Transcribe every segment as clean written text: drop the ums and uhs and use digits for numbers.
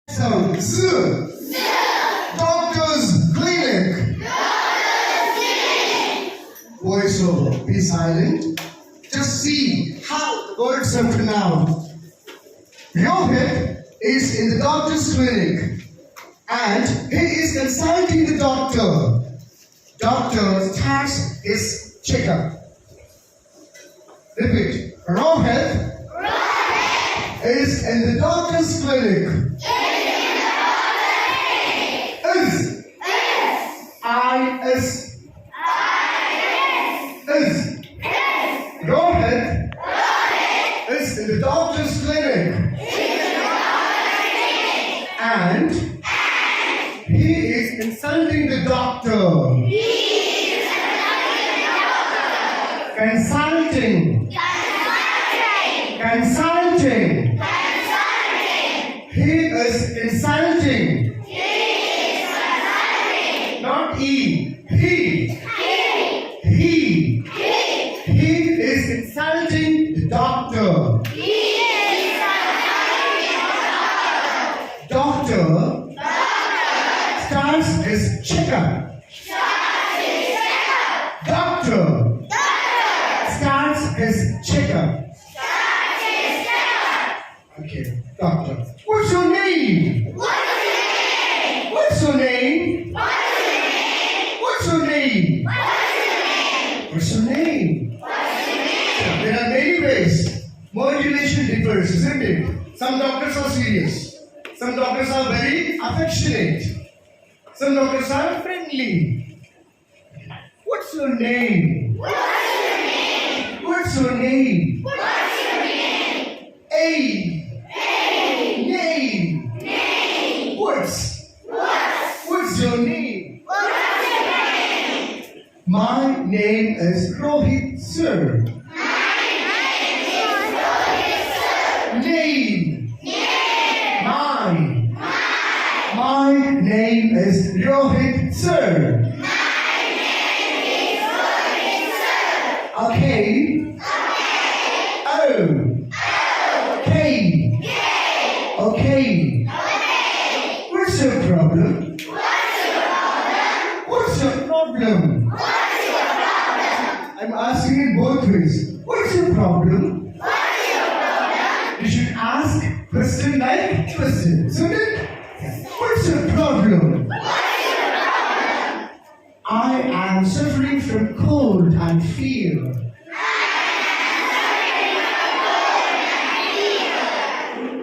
Sound Z. Doctor's clinic. Voiceover. Be silent. Just see how the words are pronounced. Rohit is in the doctor's clinic and he is consulting the doctor. Doctor starts his checkup. Repeat. Rohit is in the doctor's clinic. Is. Rohit is in the doctor's clinic. And he is consulting the doctor. Consulting. He is consulting. Not E. He is consulting the doctor. Doctor starts his checkup. Doctor starts his checkup. Okay, doctor. What's your name? What's your name? There are many ways. Modulation differs, isn't it? Some doctors are serious. Some doctors are very affectionate. Some doctors are friendly. What's your name? A. Name. What's your name? My name is Rohit, sir. Name. My name is Rohit, sir. Okay. Okay. What's your problem? I'm asking in both ways. What's your problem? You should ask question like question, isn't it? What's your problem? I am suffering from cold and fever.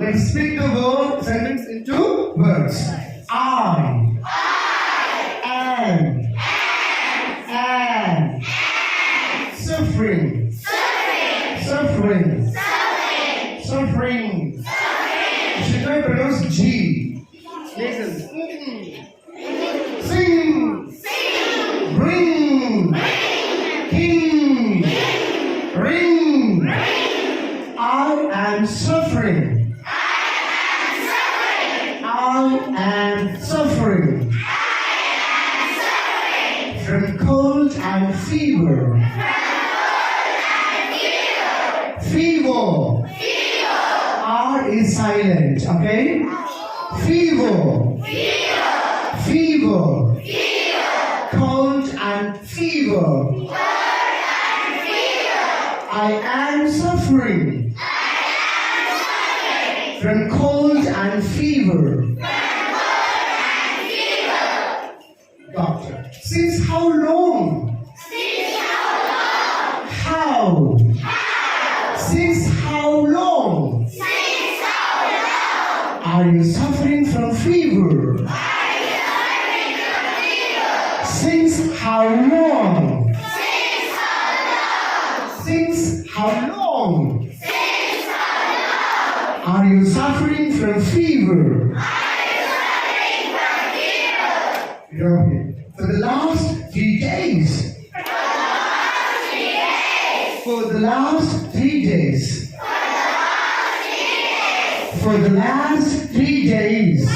Let's split the word sentence into words. I am suffering. Should I pronounce G? Listen. Sing. Ring. King. Ring. I am suffering. From cold and fever. Fever. R is silent, okay? Fever. Cold and fever. I am suffering. From cold and fever. Doctor. Since how long? How? Since how long? Are you suffering from fever? Since how long? Since how long? Are you suffering from fever? For the last 3 days. For the last 3 days. For the last 3 days.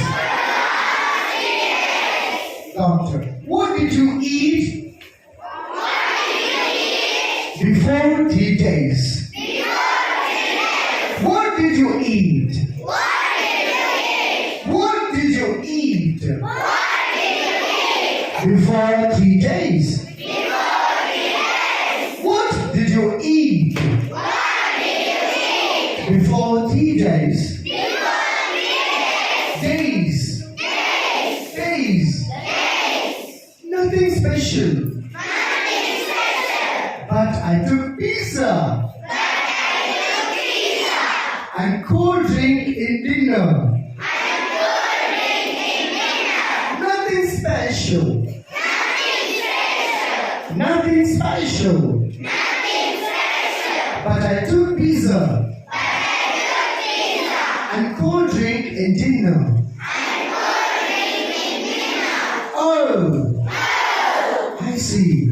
Doctor, what did you eat before 3 days? What did you eat? What Before 3 days. What did you eat? Before 3 days. Days. Nothing special. But I took pizza. And cold drink in dinner. Nothing special. Nothing special. But I took pizza. And cold drink in dinner. Oh, I see.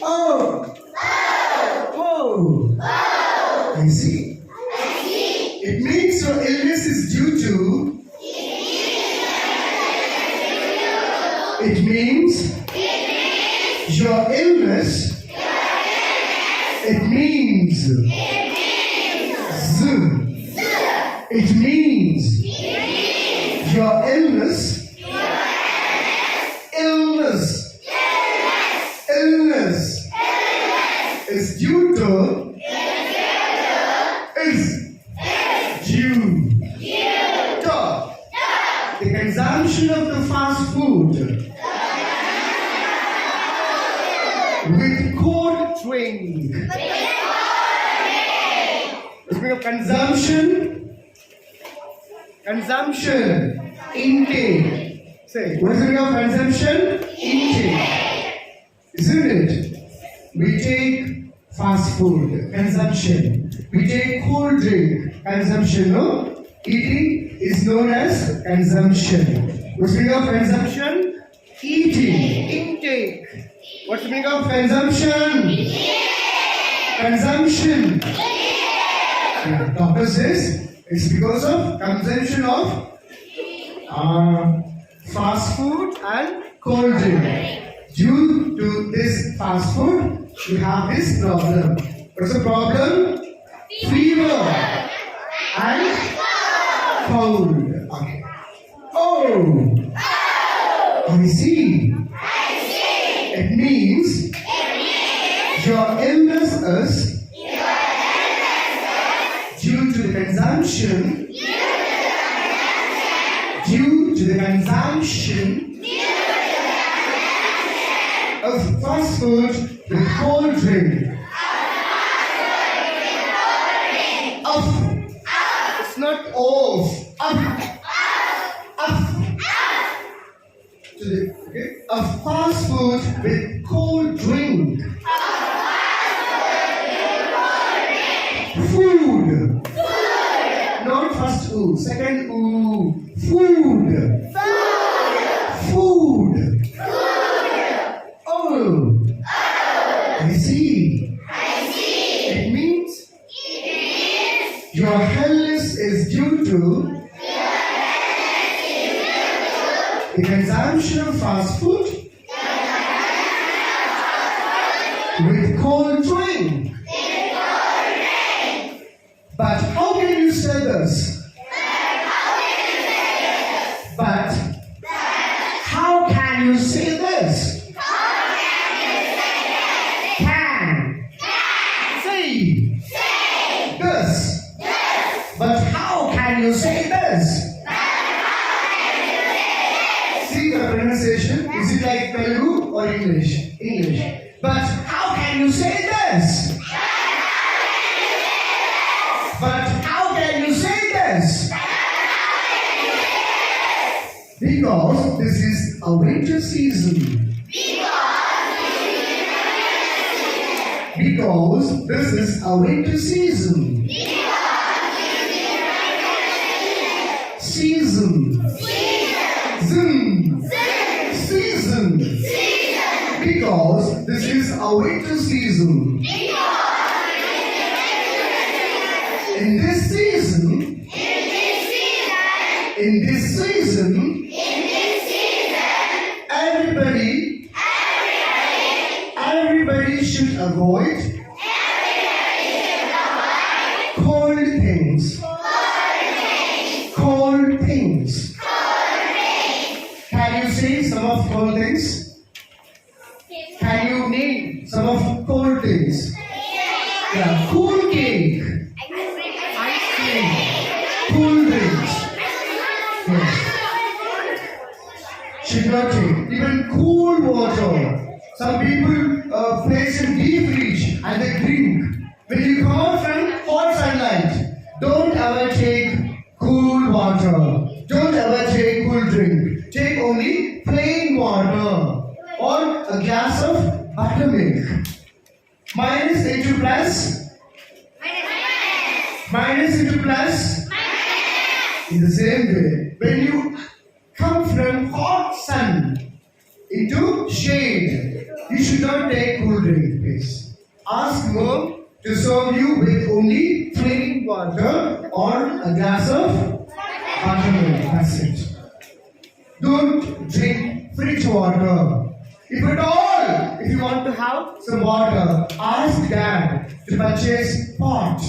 Oh, I see. It means your illness is due to. It means your illness. It means Z. It means your illness. Illness is due to. Is due to the consumption of the fast food with cold drink. Speaking of consumption, intake. Say, what is the meaning of consumption? Intake. Isn't it? We take fast food, consumption. We take cold drink, consumption, no? Eating is known as consumption. What's the meaning of consumption? Eating, intake. What's the meaning of consumption? Consumption. Yeah, doctor says it's because of consumption of fast food and cold drink. Due to this fast food, we have this problem. What's the problem? Fever and cold. Okay. Oh, I see. It means your illness is due to the consumption. Due to the consumption of fast food with cold drink. It's not off. Of fast food with cold drink. Food. Not first oo, second oo. Food. Oh, I see. It means your illness is due to the consumption of fast food with cold drink. But how can you say this? But how can you say this? Can say this. But how can you say this? See the pronunciation? Is it like Telugu or English? English. But how can you say this? But how can you say this? Because this is a winter season. Because this is a winter season. Season. Season. Because this is a winter season. In this season, everybody should avoid cold things. Can you say some of cold things? Can you name some of cold things? Yeah, cool cake, ice cream, cool drinks. Yes. Should not take. Even cool water. Some people place in deep fridge and they drink. When you come out from hot sunlight, don't ever take cool water. Don't ever take cool drink. Take only plain water or a glass of buttermilk. Minus into plus. Minus into plus. In the same way, when you come from hot sun into shade, you should not take cool drink, please. Ask mom to serve you with only plain water or a glass of buttermilk. That's it. Don't drink fridge water. If at all, if you want to have some water, ask dad to purchase pot.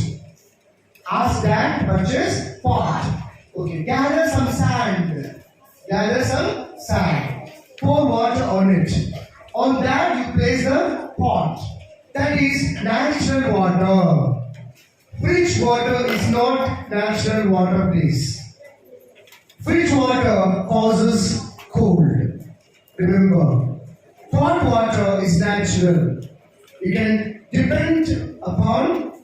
Ask dad to purchase pot. Okay, gather some sand. Gather some sand. Pour water on it. On that you place the pot. That is natural water. Fridge water is not natural water, please. Fridge water causes cold. Remember, hot water is natural. You can depend upon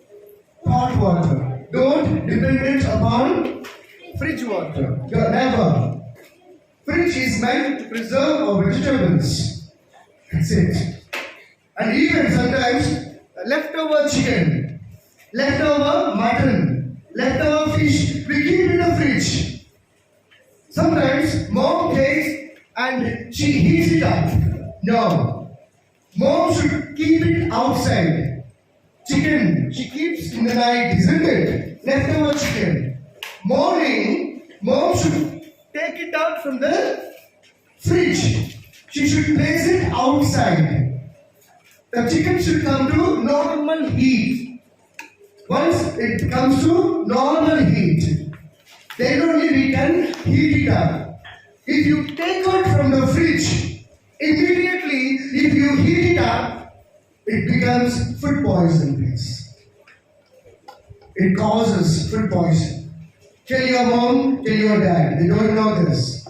hot water. Don't depend it upon fridge water. Never. Fridge is meant to preserve our vegetables. That's it. And even sometimes leftover chicken, leftover mutton, leftover fish, we keep in the fridge. Sometimes mom takes and she heats it up. No. Mom should keep it outside. Chicken, she keeps in the night, isn't it? Leftover chicken. Morning, mom should take it out from the fridge. She should place it outside. The chicken should come to normal heat. Once it comes to normal heat, then only we can heat it up. If you take it from the fridge, immediately if you heat it up, it becomes food poison, please. It causes food poison. Tell your mom, tell your dad, they don't know this.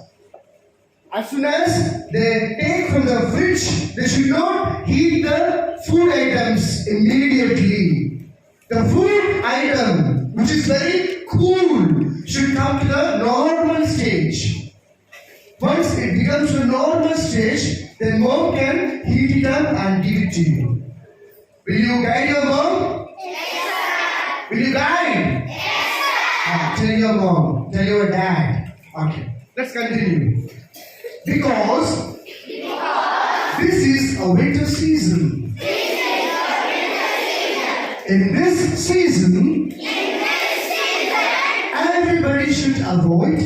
As soon as they take from the fridge, they should not heat the food items immediately. The food item, which is very cool, should come to the normal stage. Once it becomes to a normal stage, then mom can heat it up and give it to you. Will you guide your mom? Yes, sir. Will you guide? Yes, sir. Tell your mom, tell your dad. Okay, let's continue. Because this is a winter season. In this season, everybody should avoid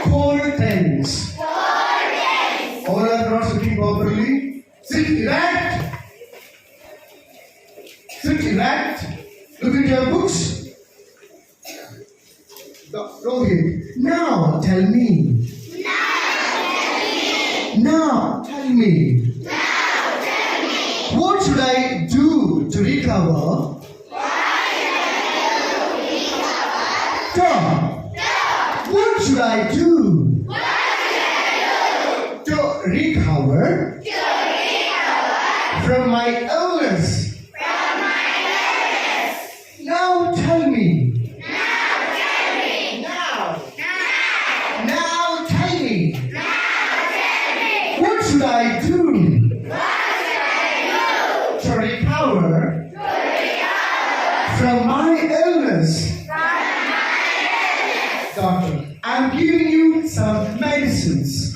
cold things. All are not sitting properly. Sit erect. Sit erect. Look at your books. Rohit, now tell me. Now tell me. What should I do to recover? Tom, what should I do to recover from my illness? Now tell me. What should I do to recover from my illness? Doctor, I'm giving you some medicines.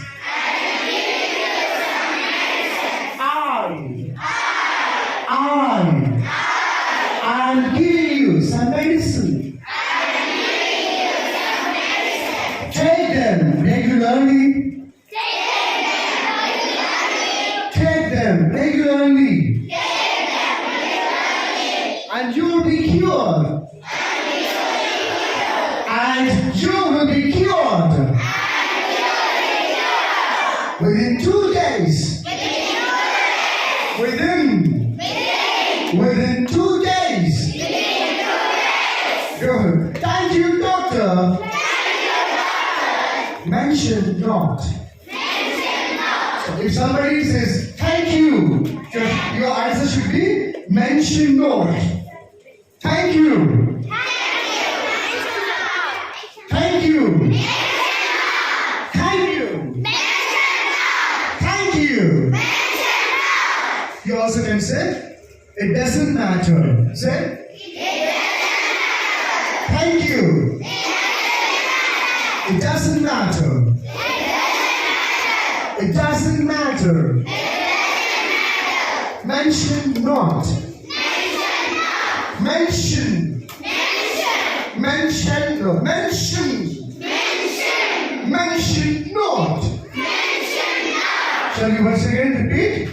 I'm giving you some medicine. Take them regularly. Take them regularly. And you will be cured. And Mention not. So if somebody says thank you, your answer should be mention not. Thank you. Thank you. Thank you. Thank you. You also can say it doesn't matter. Say thank you. It doesn't matter. It doesn't matter. Mention not. Mention. Mention. No. Mention. Mention not. Shall we once again repeat?